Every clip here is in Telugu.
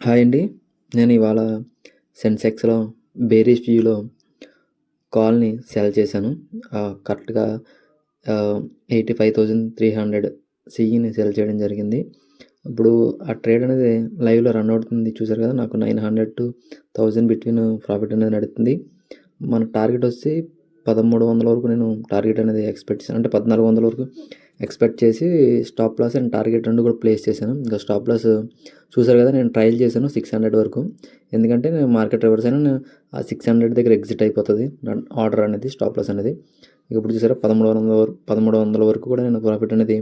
హాయ్ అండి. నేను ఇవాళ సెన్సెక్స్‌లో బేరిష్ వ్యూలో కాల్‌ని సెల్ చేశాను. కరెక్ట్‌గా 85,300 సిఈని సెల్ చేయడం జరిగింది. ఇప్పుడు ఆ ట్రేడ్ అనేది లైవ్‌లో రన్ అవుతుంది చూసారు కదా! నాకు 900-1000 బిట్వీన్ ప్రాఫిట్ అనేది నడుస్తుంది. మన టార్గెట్ వచ్చి 1300 వరకు నేను టార్గెట్ అనేది ఎక్స్‌పెక్ట్ చేశాను. అంటే 1400 వరకు ఎక్స్‌పెక్ట్ చేసి స్టాప్ లాస్ అండ్ టార్గెట్ 2 కూడా ప్లేస్ చేశాను. ఇంకా స్టాప్ లాస్ చూసారు కదా! నేను ట్రయల్ చేశాను 600 వరకు. ఎందుకంటే నేను మార్కెట్ రివర్స్ అయినా ఆ 600 దగ్గర ఎగ్జిట్ అయిపోతది. ఆర్డర్ అనేది స్టాప్ లాస్ అనేది. ఇప్పుడు చూసారా 1300 వరకు కూడా నేను ప్రాఫిట్ అనేది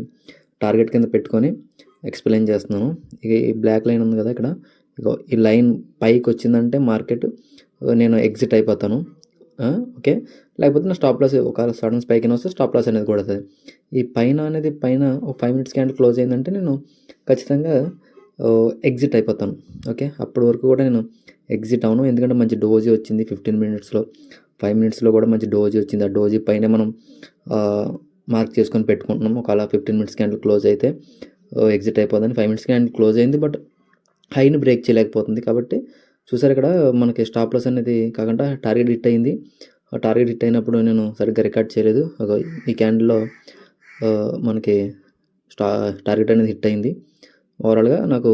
టార్గెట్ కింద పెట్టుకొని ఎక్స్‌ప్లెయిన్ చేస్తున్నాను. ఇక ఈ బ్లాక్ లైన్ ఉంది కదా! ఇక్కడ ఇగో ఈ లైన్ పైకి వచ్చిందంటే మార్కెట్ నేను ఎగ్జిట్ అయిపోతాను. ఓకే. లేకపోతే నా స్టాప్ లాస్ ఒక సడన్ స్పైక్ అయినా వస్తే స్టాప్ లాస్ అనేది కొడతది. ఈ పైన అనేది ఒక 5 మినిట్స్ క్యాండిల్ క్లోజ్ అయిందంటే నేను ఖచ్చితంగా ఎగ్జిట్ అయిపోతాను. ఓకే. అప్పటి వరకు కూడా నేను ఎగ్జిట్ అవ్వను. ఎందుకంటే మంచి డోజీ వచ్చింది 15 మినిట్స్‌లో, 5 మినిట్స్‌లో కూడా మంచి డోజీ వచ్చింది. ఆ డోజీ పైనే మనం మార్క్ చేసుకొని పెట్టుకుంటున్నాం. ఒకవేళ 15 మినిట్స్ క్యాండిల్ క్లోజ్ అయితే ఎగ్జిట్ అయిపోదని. 5 మినిట్స్ క్యాండిల్ క్లోజ్ అయింది. బట్ హైని బ్రేక్ చేయలేకపోతుంది. కాబట్టి చూసారు ఇక్కడ మనకి స్టాప్ లాస్ అనేది కాకుండా టార్గెట్ హిట్ అయింది. ఆ టార్గెట్ హిట్ అయినప్పుడు నేను సరిగ్గా రికార్డ్ చేయలేదు. ఈ క్యాండిల్‌లో మనకి టార్గెట్ అనేది హిట్ అయింది. ఓవరాల్‌గా నాకు